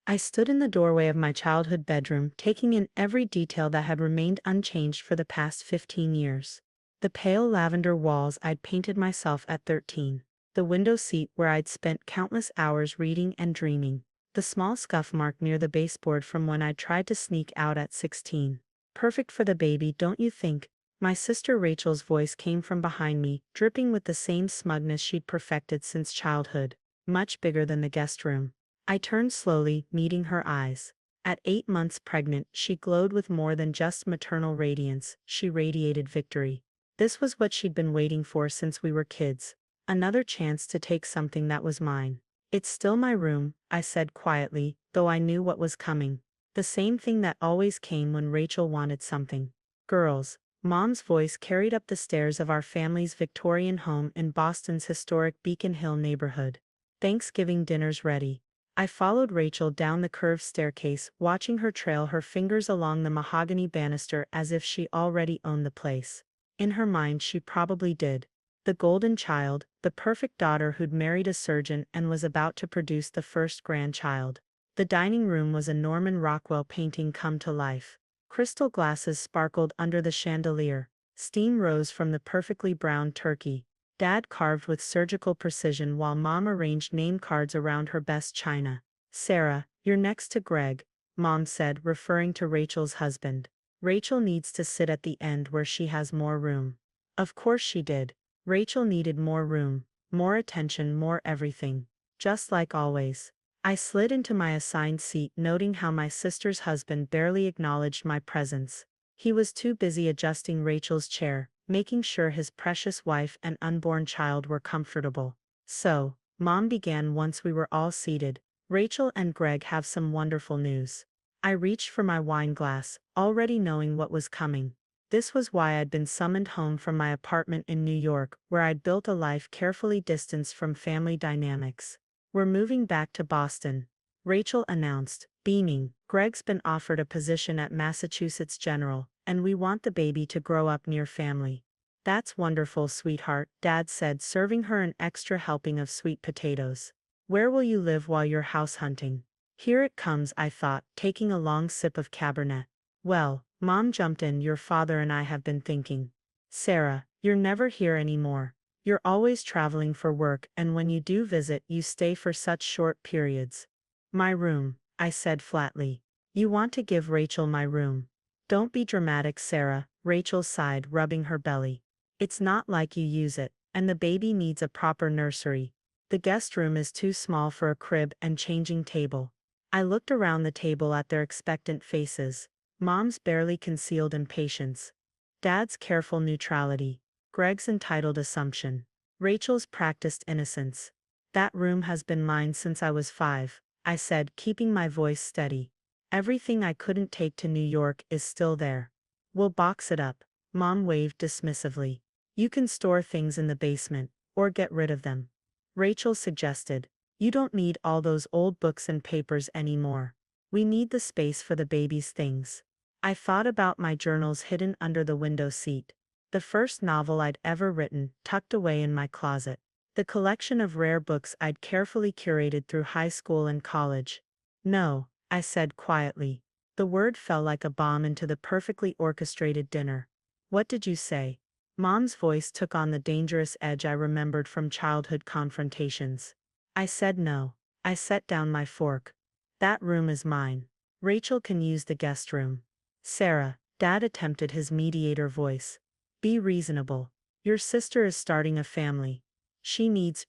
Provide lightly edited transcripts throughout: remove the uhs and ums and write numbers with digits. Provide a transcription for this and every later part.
I stood in the doorway of my childhood bedroom, taking in every detail that had remained unchanged for the past 15 years. The pale lavender walls I'd painted myself at 13. The window seat where I'd spent countless hours reading and dreaming. The small scuff mark near the baseboard from when I'd tried to sneak out at 16. Perfect for the baby, don't you think? My sister Rachel's voice came from behind me, dripping with the same smugness she'd perfected since childhood. Much bigger than the guest room. I turned slowly, meeting her eyes. At 8 months pregnant, she glowed with more than just maternal radiance, she radiated victory. This was what she'd been waiting for since we were kids. Another chance to take something that was mine. It's still my room, I said quietly, though I knew what was coming. The same thing that always came when Rachel wanted something. Girls. Mom's voice carried up the stairs of our family's Victorian home in Boston's historic Beacon Hill neighborhood. Thanksgiving dinner's ready. I followed Rachel down the curved staircase, watching her trail her fingers along the mahogany banister as if she already owned the place. In her mind she probably did. The golden child, the perfect daughter who'd married a surgeon and was about to produce the first grandchild. The dining room was a Norman Rockwell painting come to life. Crystal glasses sparkled under the chandelier. Steam rose from the perfectly browned turkey. Dad carved with surgical precision while Mom arranged name cards around her best china. Sarah, you're next to Greg, Mom said, referring to Rachel's husband. Rachel needs to sit at the end where she has more room. Of course she did. Rachel needed more room, more attention, more everything. Just like always. I slid into my assigned seat, noting how my sister's husband barely acknowledged my presence. He was too busy adjusting Rachel's chair, making sure his precious wife and unborn child were comfortable. So, Mom began once we were all seated. Rachel and Greg have some wonderful news. I reached for my wine glass, already knowing what was coming. This was why I'd been summoned home from my apartment in New York, where I'd built a life carefully distanced from family dynamics. We're moving back to Boston, Rachel announced, beaming. Greg's been offered a position at Massachusetts General, and we want the baby to grow up near family. That's wonderful, sweetheart, Dad said, serving her an extra helping of sweet potatoes. Where will you live while you're house hunting? Here it comes, I thought, taking a long sip of Cabernet. Well, Mom jumped in, your father and I have been thinking. Sarah, you're never here anymore. You're always traveling for work, and when you do visit, you stay for such short periods. My room, I said flatly. You want to give Rachel my room. Don't be dramatic, Sarah, Rachel sighed, rubbing her belly. It's not like you use it, and the baby needs a proper nursery. The guest room is too small for a crib and changing table. I looked around the table at their expectant faces. Mom's barely concealed impatience. Dad's careful neutrality. Greg's entitled assumption. Rachel's practiced innocence. That room has been mine since I was 5, I said, keeping my voice steady. Everything I couldn't take to New York is still there. We'll box it up, Mom waved dismissively. You can store things in the basement, or get rid of them. Rachel suggested. You don't need all those old books and papers anymore. We need the space for the baby's things. I thought about my journals hidden under the window seat. The first novel I'd ever written, tucked away in my closet. The collection of rare books I'd carefully curated through high school and college. No, I said quietly. The word fell like a bomb into the perfectly orchestrated dinner. What did you say? Mom's voice took on the dangerous edge I remembered from childhood confrontations. I said no. I set down my fork. That room is mine. Rachel can use the guest room. Sarah, Dad attempted his mediator voice. Be reasonable. Your sister is starting a family. She needs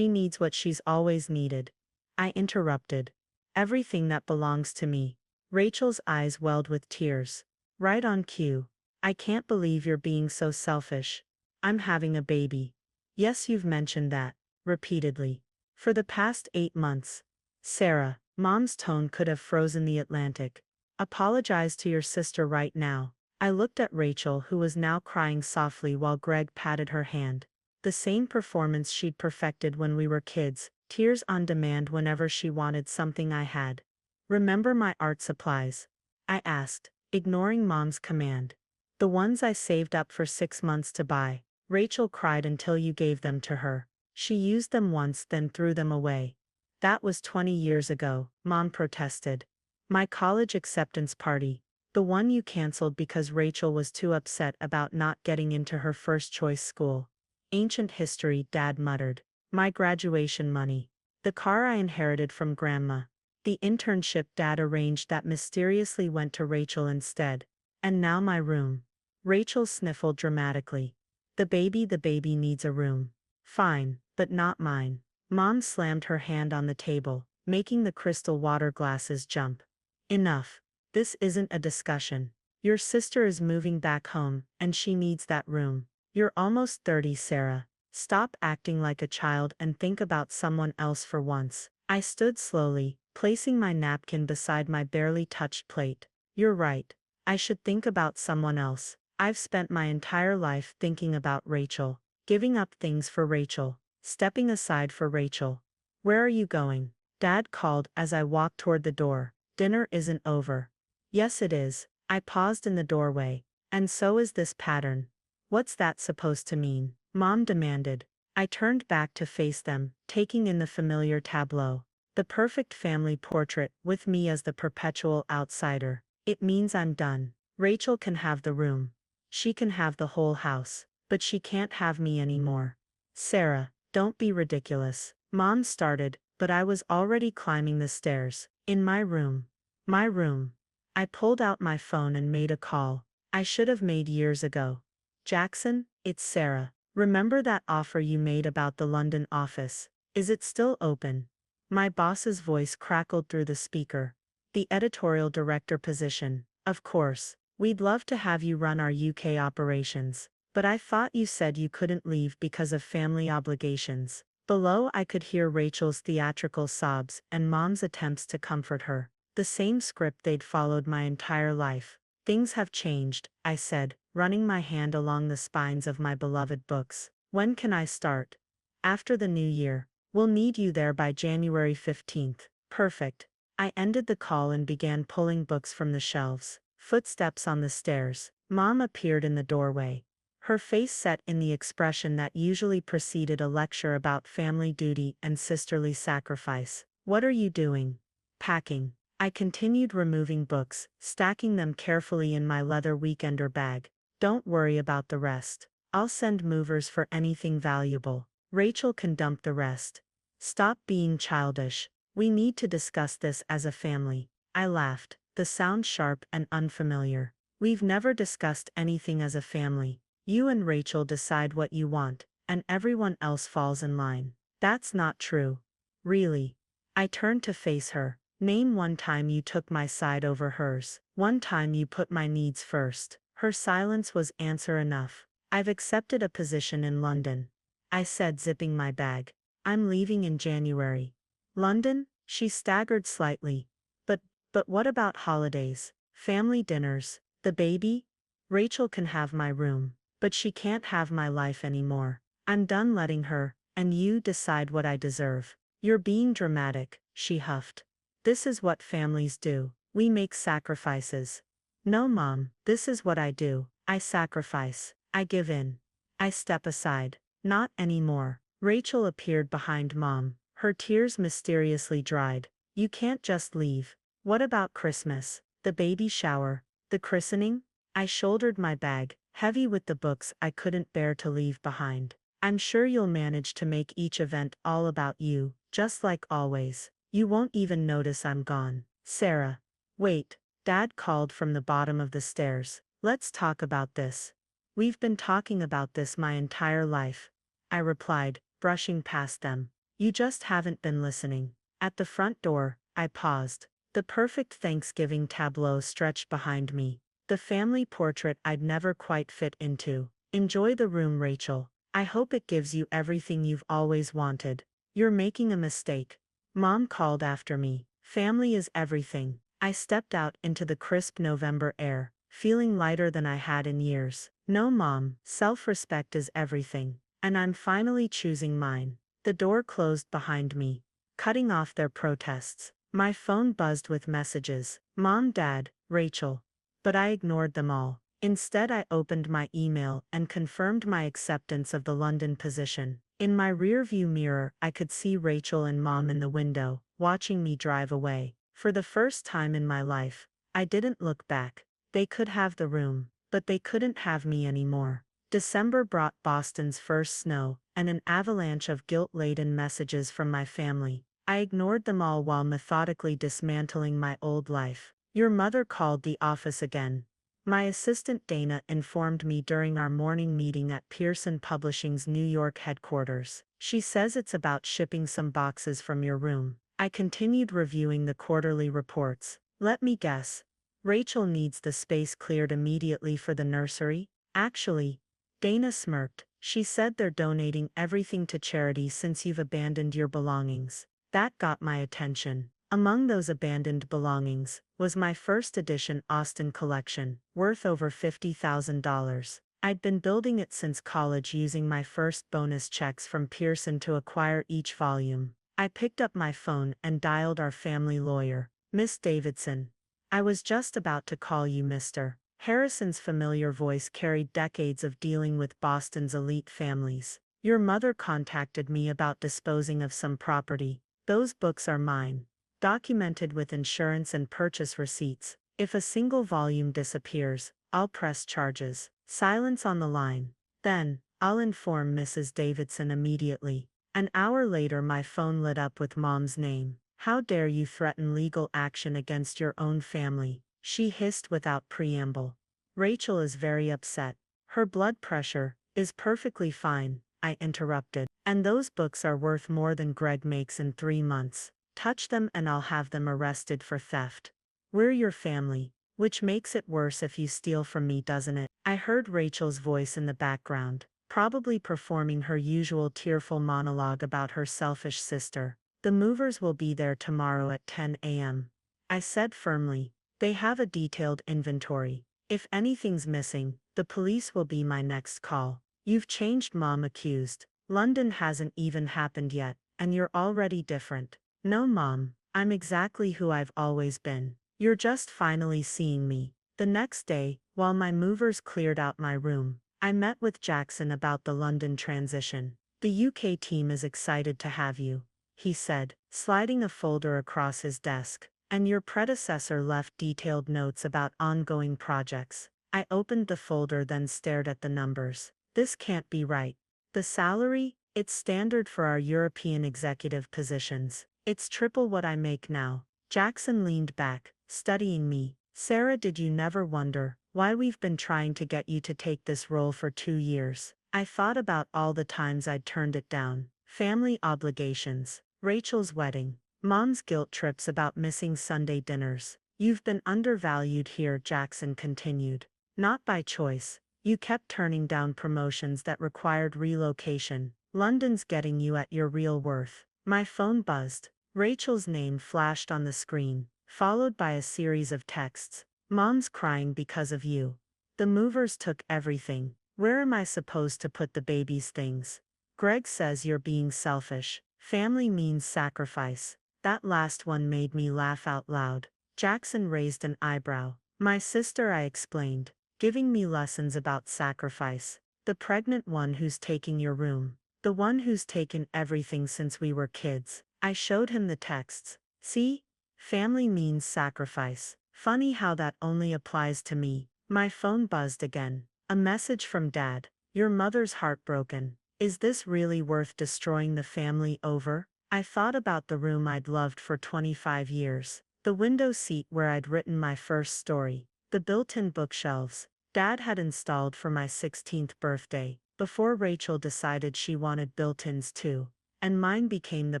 what she's always needed. I interrupted. Everything that belongs to me. Rachel's eyes welled with tears. Right on cue. I can't believe you're being so selfish. I'm having a baby. Yes, you've mentioned that, repeatedly. For the past 8 months. Sarah, Mom's tone could have frozen the Atlantic. Apologize to your sister right now. I looked at Rachel, who was now crying softly while Greg patted her hand. The same performance she'd perfected when we were kids, tears on demand whenever she wanted something I had. Remember my art supplies? I asked, ignoring Mom's command. The ones I saved up for 6 months to buy. Rachel cried until you gave them to her. She used them once, then threw them away. That was 20 years ago, Mom protested. My college acceptance party. The one you canceled because Rachel was too upset about not getting into her first choice school. Ancient history, Dad muttered. My graduation money. The car I inherited from Grandma. The internship Dad arranged that mysteriously went to Rachel instead. And now my room. Rachel sniffled dramatically. The baby needs a room. Fine, but not mine. Mom slammed her hand on the table, making the crystal water glasses jump. Enough. This isn't a discussion. Your sister is moving back home, and she needs that room. You're almost 30, Sarah. Stop acting like a child and think about someone else for once. I stood slowly, placing my napkin beside my barely touched plate. You're right. I should think about someone else. I've spent my entire life thinking about Rachel, giving up things for Rachel, stepping aside for Rachel. Where are you going? Dad called as I walked toward the door. Dinner isn't over. Yes, it is. I paused in the doorway. And so is this pattern. What's that supposed to mean? Mom demanded. I turned back to face them, taking in the familiar tableau. The perfect family portrait with me as the perpetual outsider. It means I'm done. Rachel can have the room. She can have the whole house. But she can't have me anymore. Sarah, don't be ridiculous. Mom started, but I was already climbing the stairs. In my room. My room. I pulled out my phone and made a call. I should have made years ago. Jackson, it's Sarah. Remember that offer you made about the London office? Is it still open? My boss's voice crackled through the speaker. The editorial director position. Of course. We'd love to have you run our UK operations. But I thought you said you couldn't leave because of family obligations. Below I could hear Rachel's theatrical sobs and Mom's attempts to comfort her. The same script they'd followed my entire life. Things have changed, I said, running my hand along the spines of my beloved books. When can I start? After the new year. We'll need you there by January 15th. Perfect. I ended the call and began pulling books from the shelves. Footsteps on the stairs. Mom appeared in the doorway. Her face set in the expression that usually preceded a lecture about family duty and sisterly sacrifice. What are you doing? Packing. I continued removing books, stacking them carefully in my leather weekender bag. Don't worry about the rest. I'll send movers for anything valuable. Rachel can dump the rest. Stop being childish. We need to discuss this as a family. I laughed, the sound sharp and unfamiliar. We've never discussed anything as a family. You and Rachel decide what you want, and everyone else falls in line. That's not true. Really. I turned to face her. Name one time you took my side over hers. One time you put my needs first. Her silence was answer enough. I've accepted a position in London. I said, zipping my bag. I'm leaving in January. London? She staggered slightly. But what about holidays? Family dinners? The baby? Rachel can have my room. But she can't have my life anymore. I'm done letting her, and you decide what I deserve. You're being dramatic, she huffed. This is what families do. We make sacrifices. No, Mom, this is what I do. I sacrifice. I give in. I step aside. Not anymore. Rachel appeared behind Mom. Her tears mysteriously dried. You can't just leave. What about Christmas? The baby shower? The christening? I shouldered my bag, heavy with the books I couldn't bear to leave behind. I'm sure you'll manage to make each event all about you, just like always. You won't even notice I'm gone. Sarah. Wait. Dad called from the bottom of the stairs. Let's talk about this. We've been talking about this my entire life. I replied, brushing past them. You just haven't been listening. At the front door, I paused. The perfect Thanksgiving tableau stretched behind me. The family portrait I'd never quite fit into. Enjoy the room, Rachel. I hope it gives you everything you've always wanted. You're making a mistake. Mom called after me. Family is everything. I stepped out into the crisp November air, feeling lighter than I had in years. No, Mom, self-respect is everything. And I'm finally choosing mine. The door closed behind me, cutting off their protests. My phone buzzed with messages. Mom, Dad, Rachel. But I ignored them all. Instead, I opened my email and confirmed my acceptance of the London position. In my rearview mirror, I could see Rachel and Mom in the window, watching me drive away. For the first time in my life, I didn't look back. They could have the room, but they couldn't have me anymore. December brought Boston's first snow, and an avalanche of guilt-laden messages from my family. I ignored them all while methodically dismantling my old life. Your mother called the office again. My assistant Dana informed me during our morning meeting at Pearson Publishing's New York headquarters. She says it's about shipping some boxes from your room. I continued reviewing the quarterly reports. Let me guess. Rachel needs the space cleared immediately for the nursery? Actually, Dana smirked. She said they're donating everything to charity since you've abandoned your belongings. That got my attention. Among those abandoned belongings was my first edition Austen collection, worth over $50,000. I'd been building it since college using my first bonus checks from Pearson to acquire each volume. I picked up my phone and dialed our family lawyer, Miss Davidson. I was just about to call you Mr. Harrison's familiar voice carried decades of dealing with Boston's elite families. Your mother contacted me about disposing of some property. Those books are mine, documented with insurance and purchase receipts. If a single volume disappears, I'll press charges. Silence on the line. Then, I'll inform Mrs. Davidson immediately. An hour later, my phone lit up with Mom's name. How dare you threaten legal action against your own family? She hissed without preamble. Rachel is very upset. Her blood pressure is perfectly fine, I interrupted. And those books are worth more than Greg makes in 3 months. Touch them and I'll have them arrested for theft. We're your family, which makes it worse if you steal from me, doesn't it? I heard Rachel's voice in the background, probably performing her usual tearful monologue about her selfish sister. The movers will be there tomorrow at 10 a.m. I said firmly. They have a detailed inventory. If anything's missing, the police will be my next call. You've changed, Mom accused. London hasn't even happened yet, and you're already different. No, Mom, I'm exactly who I've always been. You're just finally seeing me. The next day, while my movers cleared out my room, I met with Jackson about the London transition. The UK team is excited to have you, he said, sliding a folder across his desk. And your predecessor left detailed notes about ongoing projects. I opened the folder, then stared at the numbers. This can't be right. The salary? It's standard for our European executive positions. It's triple what I make now. Jackson leaned back, studying me. Sarah, did you never wonder why we've been trying to get you to take this role for 2 years? I thought about all the times I'd turned it down. Family obligations, Rachel's wedding, Mom's guilt trips about missing Sunday dinners. You've been undervalued here, Jackson continued. Not by choice. You kept turning down promotions that required relocation. London's getting you at your real worth. My phone buzzed. Rachel's name flashed on the screen, followed by a series of texts. Mom's crying because of you. The movers took everything. Where am I supposed to put the baby's things? Greg says you're being selfish. Family means sacrifice. That last one made me laugh out loud. Jackson raised an eyebrow. My sister, I explained, giving me lessons about sacrifice. The pregnant one who's taking your room. The one who's taken everything since we were kids. I showed him the texts. See? Family means sacrifice. Funny how that only applies to me. My phone buzzed again. A message from Dad. Your mother's heartbroken. Is this really worth destroying the family over? I thought about the room I'd loved for 25 years. The window seat where I'd written my first story. The built-in bookshelves Dad had installed for my 16th birthday, before Rachel decided she wanted built-ins too. And mine became the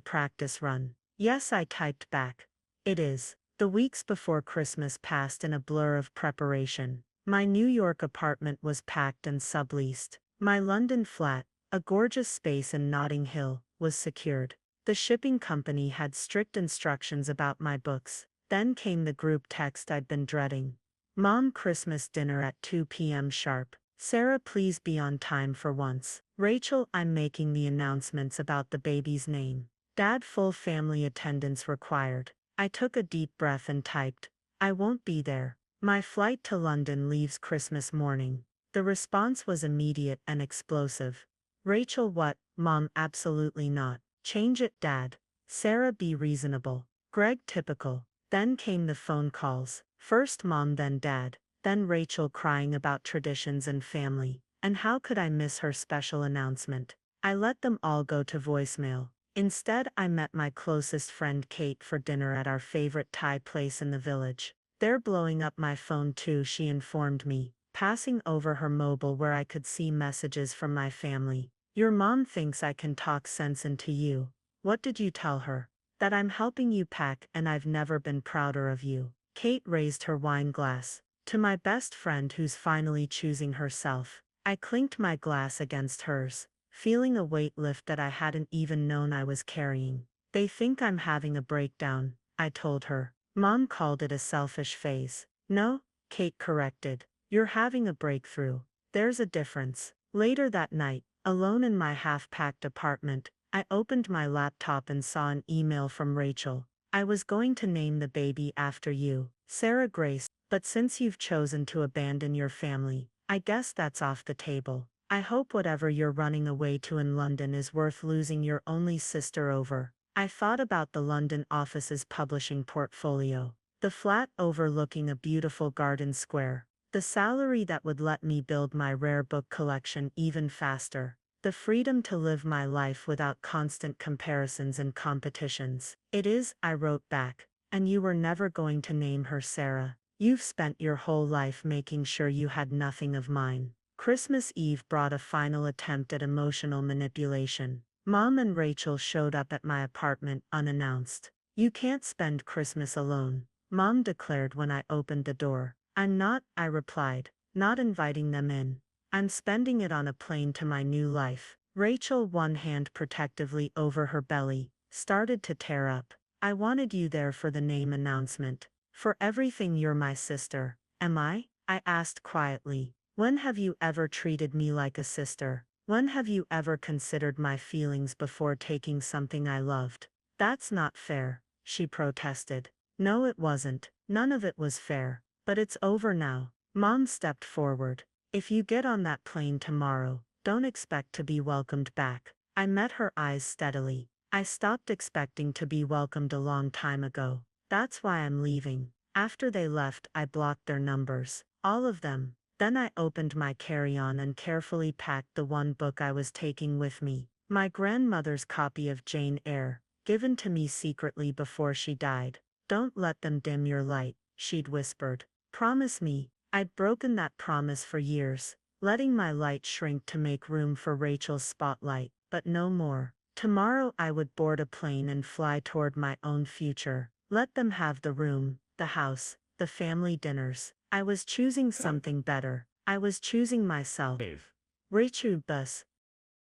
practice run. Yes, I typed back. It is. The weeks before Christmas passed in a blur of preparation. My New York apartment was packed and subleased. My London flat, a gorgeous space in Notting Hill, was secured. The shipping company had strict instructions about my books. Then came the group text I'd been dreading. Mom, Christmas dinner at 2 p.m. sharp. Sarah, please be on time for once. Rachel, I'm making the announcements about the baby's name. Dad, full family attendance required. I took a deep breath and typed, I won't be there. My flight to London leaves Christmas morning. The response was immediate and explosive. Rachel, what? Mom, absolutely not. Change it, Dad. Sarah, be reasonable. Greg, typical. Then came the phone calls. First Mom, then Dad. Then Rachel crying about traditions and family. And how could I miss her special announcement? I let them all go to voicemail. Instead, I met my closest friend Kate for dinner at our favorite Thai place in the village. They're blowing up my phone too, she informed me, passing over her mobile where I could see messages from my family. Your mom thinks I can talk sense into you. What did you tell her? That I'm helping you pack and I've never been prouder of you. Kate raised her wine glass. To my best friend who's finally choosing herself. I clinked my glass against hers, feeling a weight lift that I hadn't even known I was carrying. They think I'm having a breakdown, I told her. Mom called it a selfish phase. No, Kate corrected. You're having a breakthrough. There's a difference. Later that night, alone in my half-packed apartment, I opened my laptop and saw an email from Rachel. I was going to name the baby after you, Sarah Grace, but since you've chosen to abandon your family, I guess that's off the table. I hope whatever you're running away to in London is worth losing your only sister over. I thought about the London office's publishing portfolio. The flat overlooking a beautiful garden square. The salary that would let me build my rare book collection even faster. The freedom to live my life without constant comparisons and competitions. It is, I wrote back. And you were never going to name her Sarah. You've spent your whole life making sure you had nothing of mine. Christmas Eve brought a final attempt at emotional manipulation. Mom and Rachel showed up at my apartment unannounced. You can't spend Christmas alone, Mom declared when I opened the door. I'm not, I replied, not inviting them in. I'm spending it on a plane to my new life. Rachel, one hand protectively over her belly, started to tear up. I wanted you there for the name announcement. For everything, you're my sister. Am I? I asked quietly. When have you ever treated me like a sister? When have you ever considered my feelings before taking something I loved? That's not fair, she protested. No, it wasn't. None of it was fair. But it's over now. Mom stepped forward. If you get on that plane tomorrow, don't expect to be welcomed back. I met her eyes steadily. I stopped expecting to be welcomed a long time ago. That's why I'm leaving. After they left, I blocked their numbers. All of them. Then I opened my carry-on and carefully packed the one book I was taking with me. My grandmother's copy of Jane Eyre, given to me secretly before she died. Don't let them dim your light, she'd whispered. Promise me. I'd broken that promise for years, letting my light shrink to make room for Rachel's spotlight, but no more. Tomorrow I would board a plane and fly toward my own future. Let them have the room, the house, the family dinners. I was choosing something better. I was choosing myself. Rachel Bus.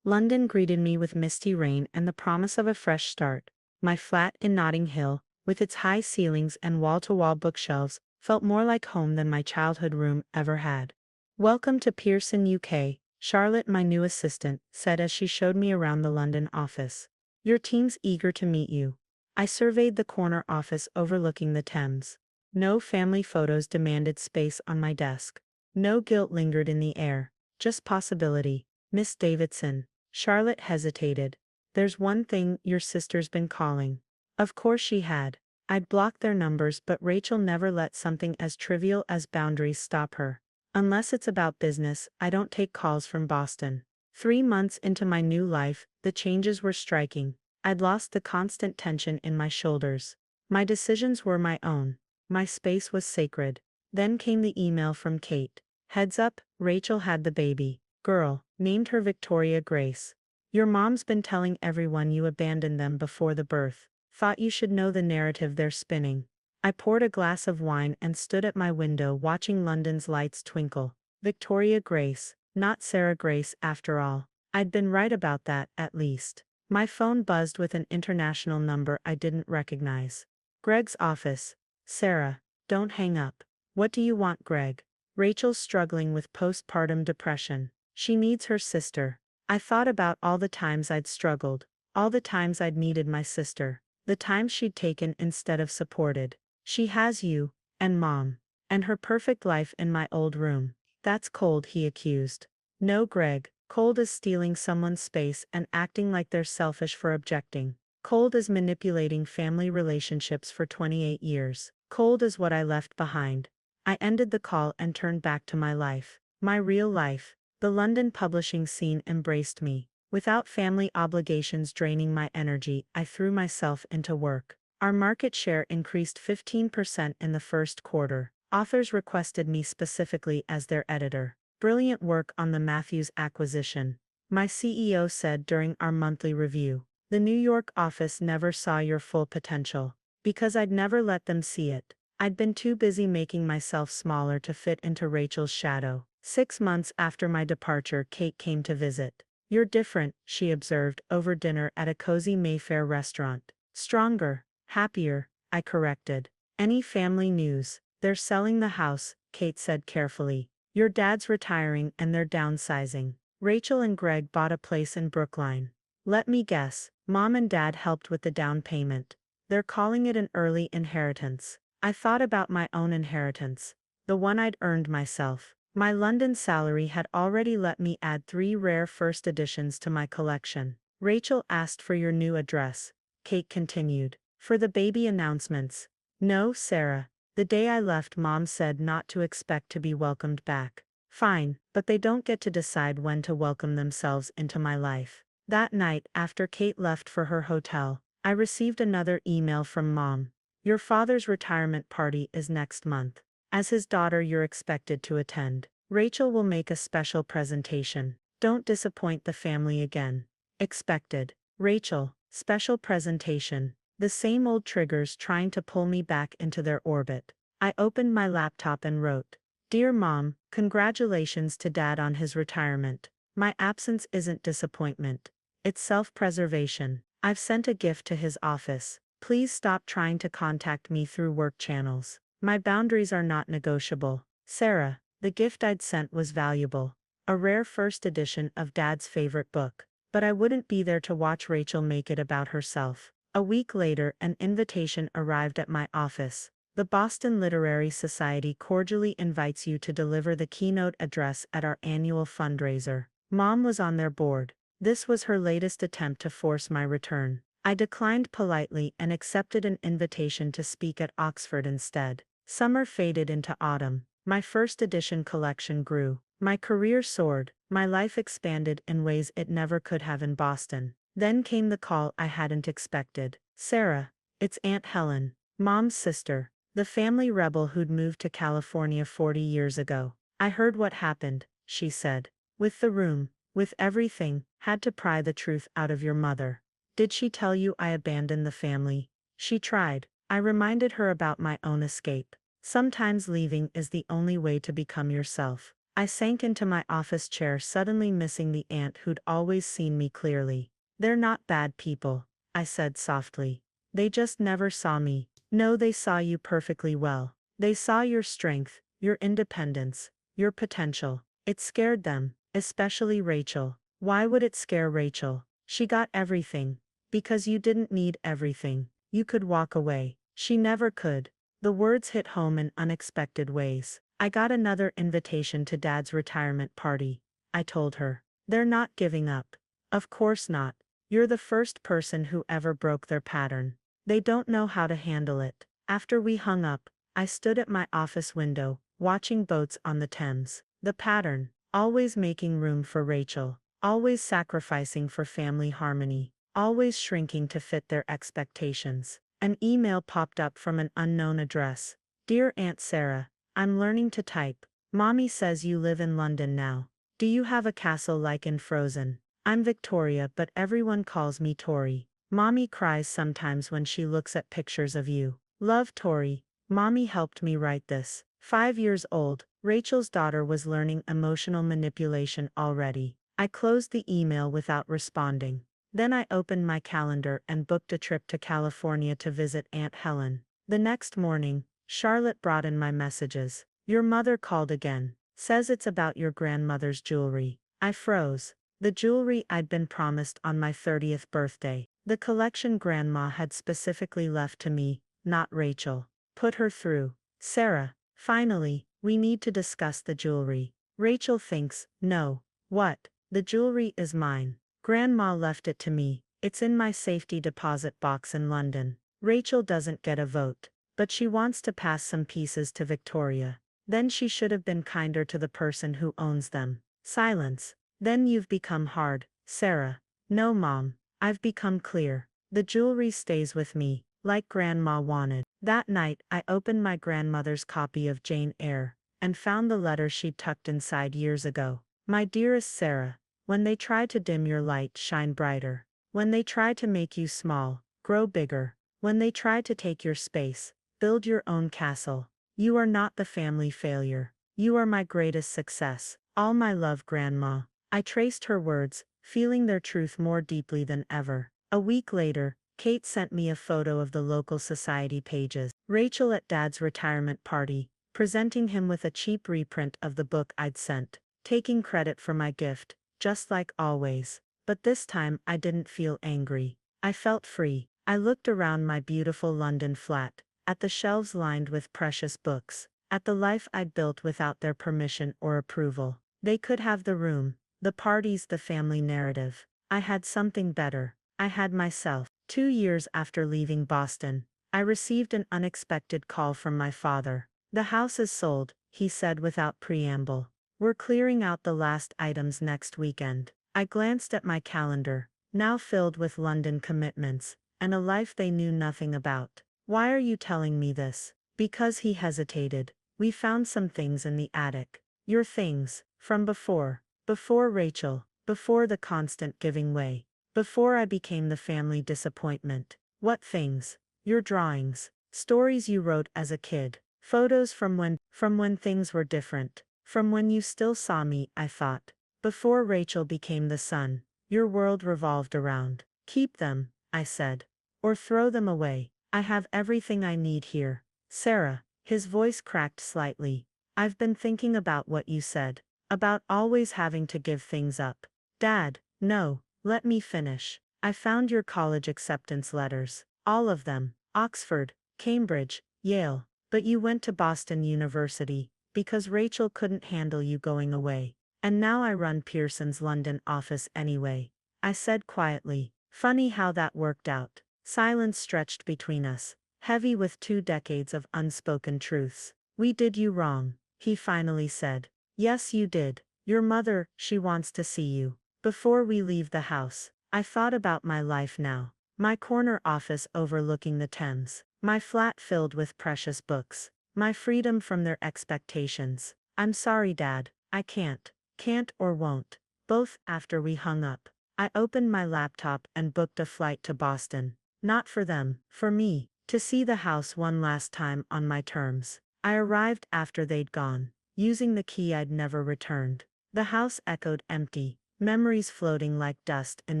London greeted me with misty rain and the promise of a fresh start. My flat in Notting Hill, with its high ceilings and wall-to-wall bookshelves, felt more like home than my childhood room ever had. Welcome to Pearson, UK, Charlotte, my new assistant, said as she showed me around the London office. Your team's eager to meet you. I surveyed the corner office overlooking the Thames. No family photos demanded space on my desk. No guilt lingered in the air, just possibility. Miss Davidson. Charlotte hesitated. There's one thing, your sister's been calling. Of course she had. I'd blocked their numbers, but Rachel never let something as trivial as boundaries stop her. Unless it's about business, I don't take calls from Boston. 3 months into my new life, the changes were striking. I'd lost the constant tension in my shoulders. My decisions were my own. My space was sacred. Then came the email from Kate. Heads up, Rachel had the baby. Girl, named her Victoria Grace. Your mom's been telling everyone you abandoned them before the birth. Thought you should know the narrative they're spinning. I poured a glass of wine and stood at my window watching London's lights twinkle. Victoria Grace, not Sarah Grace after all. I'd been right about that, at least. My phone buzzed with an international number I didn't recognize. Greg's office. Sarah, don't hang up. What do you want, Greg? Rachel's struggling with postpartum depression. She needs her sister. I thought about all the times I'd struggled, all the times I'd needed my sister, the times she'd taken instead of supported. She has you, and Mom, and her perfect life in my old room. That's cold, he accused. No, Greg, Cold as stealing someone's space and acting like they're selfish for objecting. Cold as manipulating family relationships for 28 years. Cold as what I left behind. I ended the call and turned back to my life. My real life. The London publishing scene embraced me. Without family obligations draining my energy, I threw myself into work. Our market share increased 15% in the first quarter. Authors requested me specifically as their editor. Brilliant work on the Matthews acquisition. My CEO said during our monthly review. The New York office never saw your full potential. Because I'd never let them see it. I'd been too busy making myself smaller to fit into Rachel's shadow. 6 months after my departure, Kate came to visit. You're different, she observed over dinner at a cozy Mayfair restaurant. Stronger, happier, I corrected. Any family news? They're selling the house, Kate said carefully. Your dad's retiring and they're downsizing. Rachel and Greg bought a place in Brookline. Let me guess, Mom and Dad helped with the down payment. They're calling it an early inheritance. I thought about my own inheritance. The one I'd earned myself. My London salary had already let me add 3 rare first editions to my collection. Rachel asked for your new address. Kate continued. For the baby announcements. No, Sarah. The day I left, Mom said not to expect to be welcomed back. Fine, but they don't get to decide when to welcome themselves into my life. That night, after Kate left for her hotel, I received another email from Mom. Your father's retirement party is next month. As his daughter, you're expected to attend. Rachel will make a special presentation. Don't disappoint the family again. Expected. Rachel, special presentation. The same old triggers trying to pull me back into their orbit. I opened my laptop and wrote, Dear Mom, congratulations to Dad on his retirement. My absence isn't disappointment. It's self-preservation. I've sent a gift to his office. Please stop trying to contact me through work channels. My boundaries are not negotiable. Sarah, the gift I'd sent was valuable. A rare first edition of Dad's favorite book. But I wouldn't be there to watch Rachel make it about herself. A week later, an invitation arrived at my office. The Boston Literary Society cordially invites you to deliver the keynote address at our annual fundraiser. Mom was on their board. This was her latest attempt to force my return. I declined politely and accepted an invitation to speak at Oxford instead. Summer faded into autumn. My first edition collection grew. My career soared. My life expanded in ways it never could have in Boston. Then came the call I hadn't expected. Sarah, it's Aunt Helen, Mom's sister, the family rebel who'd moved to California 40 years ago. I heard what happened, she said. With the room, with everything, had to pry the truth out of your mother. Did she tell you I abandoned the family? She tried. I reminded her about my own escape. Sometimes leaving is the only way to become yourself. I sank into my office chair, suddenly missing the aunt who'd always seen me clearly. They're not bad people, I said softly. They just never saw me. No, they saw you perfectly well. They saw your strength, your independence, your potential. It scared them, especially Rachel. Why would it scare Rachel? She got everything. Because you didn't need everything. You could walk away. She never could. The words hit home in unexpected ways. I got another invitation to Dad's retirement party. I told her. They're not giving up. Of course not. You're the first person who ever broke their pattern. They don't know how to handle it. After we hung up, I stood at my office window, watching boats on the Thames. The pattern, always making room for Rachel, always sacrificing for family harmony, always shrinking to fit their expectations. An email popped up from an unknown address. Dear Aunt Sarah, I'm learning to type. Mommy says you live in London now. Do you have a castle like in Frozen? I'm Victoria, but everyone calls me Tori. Mommy cries sometimes when she looks at pictures of you. Love, Tori. Mommy helped me write this. 5 years old, Rachel's daughter was learning emotional manipulation already. I closed the email without responding. Then I opened my calendar and booked a trip to California to visit Aunt Helen. The next morning, Charlotte brought in my messages. Your mother called again. Says it's about your grandmother's jewelry. I froze. The jewelry I'd been promised on my 30th birthday. The collection Grandma had specifically left to me, not Rachel. Put her through. Sarah, finally, we need to discuss the jewelry. Rachel thinks, no. What? The jewelry is mine. Grandma left it to me. It's in my safety deposit box in London. Rachel doesn't get a vote, but she wants to pass some pieces to Victoria. Then she should have been kinder to the person who owns them. Silence. Then you've become hard, Sarah. No, Mom. I've become clear. The jewelry stays with me, like Grandma wanted. That night, I opened my grandmother's copy of Jane Eyre and found the letter she'd tucked inside years ago. My dearest Sarah, when they try to dim your light, shine brighter. When they try to make you small, grow bigger. When they try to take your space, build your own castle. You are not the family failure. You are my greatest success. All my love, Grandma. I traced her words, feeling their truth more deeply than ever. A week later, Kate sent me a photo of the local society pages. Rachel at Dad's retirement party, presenting him with a cheap reprint of the book I'd sent, taking credit for my gift, just like always. But this time I didn't feel angry. I felt free. I looked around my beautiful London flat, at the shelves lined with precious books, at the life I'd built without their permission or approval. They could have the room, the parties, the family narrative. I had something better. I had myself. 2 years after leaving Boston, I received an unexpected call from my father. The house is sold, he said without preamble. We're clearing out the last items next weekend. I glanced at my calendar, now filled with London commitments, and a life they knew nothing about. Why are you telling me this? Because he hesitated. We found some things in the attic. Your things, from before. Before Rachel, before the constant giving way. Before I became the family disappointment. What things? Your drawings. Stories you wrote as a kid. Photos from when things were different. From when you still saw me, I thought. Before Rachel became the sun, your world revolved around. Keep them, I said. Or throw them away. I have everything I need here. Sarah, his voice cracked slightly. I've been thinking about what you said. About always having to give things up. Dad, no, let me finish. I found your college acceptance letters. All of them. Oxford, Cambridge, Yale. But you went to Boston University, because Rachel couldn't handle you going away. And now I run Pearson's London office anyway. I said quietly. Funny how that worked out. Silence stretched between us, heavy with 2 decades of unspoken truths. We did you wrong, he finally said. Yes, you did. Your mother, she wants to see you. Before we leave the house, I thought about my life now. My corner office overlooking the Thames. My flat filled with precious books. My freedom from their expectations. I'm sorry, Dad. I can't. Can't or won't. Both. After we hung up, I opened my laptop and booked a flight to Boston. Not for them, for me, to see the house one last time on my terms. I arrived after they'd gone, using the key I'd never returned. The house echoed empty, memories floating like dust in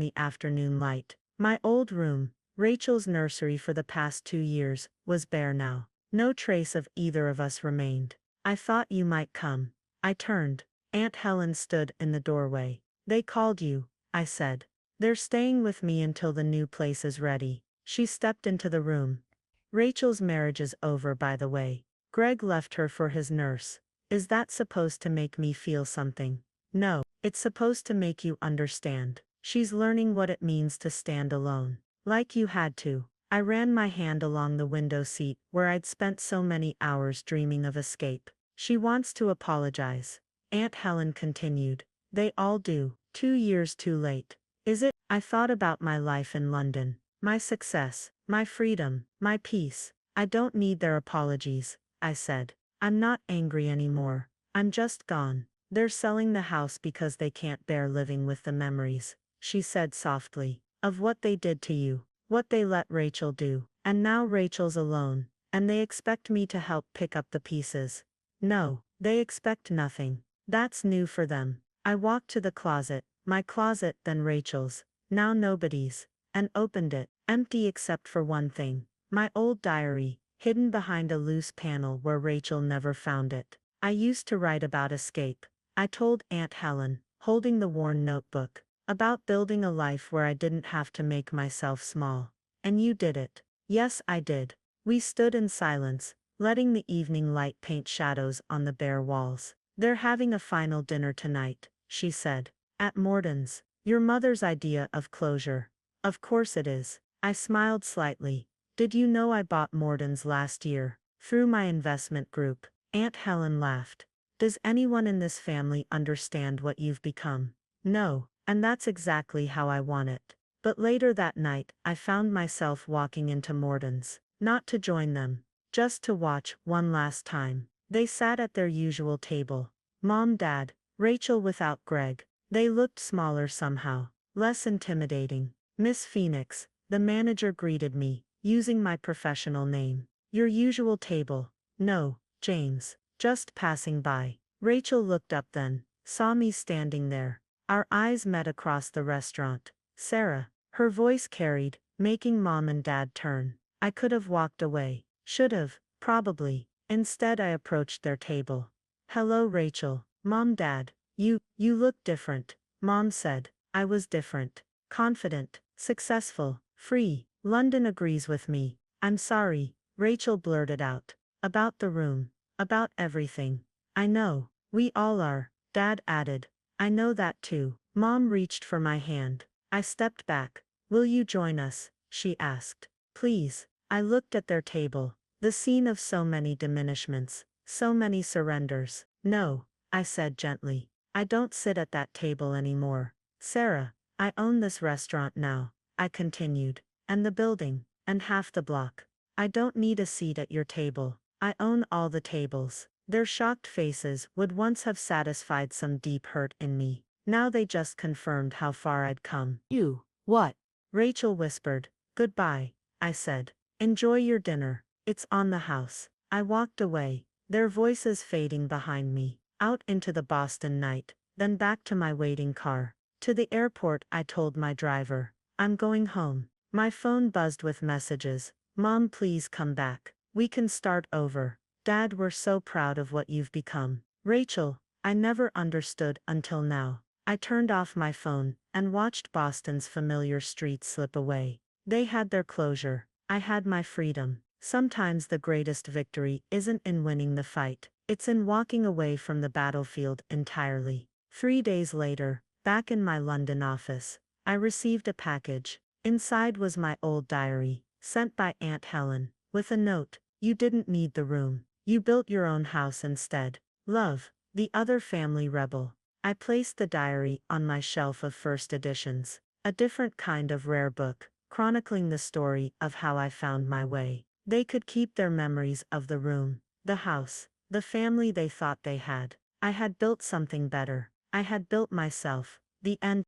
the afternoon light. My old room, Rachel's nursery for the past 2 years, was bare now. No trace of either of us remained. I thought you might come. I turned. Aunt Helen stood in the doorway. They called you, I said. They're staying with me until the new place is ready. She stepped into the room. Rachel's marriage is over, by the way. Greg left her for his nurse. Is that supposed to make me feel something? No, it's supposed to make you understand. She's learning what it means to stand alone. Like you had to. I ran my hand along the window seat where I'd spent so many hours dreaming of escape. She wants to apologize. Aunt Helen continued. They all do. 2 years too late. Is it? I thought about my life in London. My success, my freedom, my peace. I don't need their apologies, I said. I'm not angry anymore. I'm just gone. They're selling the house because they can't bear living with the memories, she said softly, of what they did to you, what they let Rachel do. And now Rachel's alone, and they expect me to help pick up the pieces. No, they expect nothing. That's new for them. I walked to the closet, my closet, then Rachel's, now nobody's, and opened it, empty except for one thing. My old diary, hidden behind a loose panel where Rachel never found it. I used to write about escape. I told Aunt Helen, holding the worn notebook, about building a life where I didn't have to make myself small. And you did it. Yes, I did. We stood in silence, letting the evening light paint shadows on the bare walls. They're having a final dinner tonight, she said. At Morden's, your mother's idea of closure. Of course it is. I smiled slightly. Did you know I bought Morden's last year? Through my investment group. Aunt Helen laughed. Does anyone in this family understand what you've become? No, and that's exactly how I want it. But later that night, I found myself walking into Morden's. Not to join them, just to watch one last time. They sat at their usual table. Mom, Dad, Rachel without Greg. They looked smaller somehow, less intimidating. Miss Phoenix, the manager greeted me, using my professional name. Your usual table. No, James. Just passing by. Rachel looked up then, saw me standing there. Our eyes met across the restaurant. Sarah. Her voice carried, making Mom and Dad turn. I could have walked away. Should have, probably. Instead I approached their table. Hello Rachel. Mom, Dad. You look different. Mom said. I was different. Confident, successful, free. London agrees with me. I'm sorry, Rachel blurted out. About the room. About everything. I know. We all are, Dad added. I know that too. Mom reached for my hand. I stepped back. Will you join us? She asked. Please. I looked at their table. The scene of so many diminishments, so many surrenders. No, I said gently. I don't sit at that table anymore. Sarah, I own this restaurant now, I continued. And the building, and half the block. I don't need a seat at your table. I own all the tables. Their shocked faces would once have satisfied some deep hurt in me. Now they just confirmed how far I'd come. You, what? Rachel whispered. Goodbye, I said. Enjoy your dinner. It's on the house. I walked away, their voices fading behind me, out into the Boston night, then back to my waiting car. To the airport, I told my driver. I'm going home. My phone buzzed with messages. Mom, please come back. We can start over. Dad, we're so proud of what you've become. Rachel, I never understood until now. I turned off my phone and watched Boston's familiar streets slip away. They had their closure. I had my freedom. Sometimes the greatest victory isn't in winning the fight. It's in walking away from the battlefield entirely. 3 days later, back in my London office, I received a package. Inside was my old diary, sent by Aunt Helen, with a note. You didn't need the room. You built your own house instead. Love, the other family rebel. I placed the diary on my shelf of first editions, a different kind of rare book, chronicling the story of how I found my way. They could keep their memories of the room, the house, the family they thought they had. I had built something better. I had built myself. The end.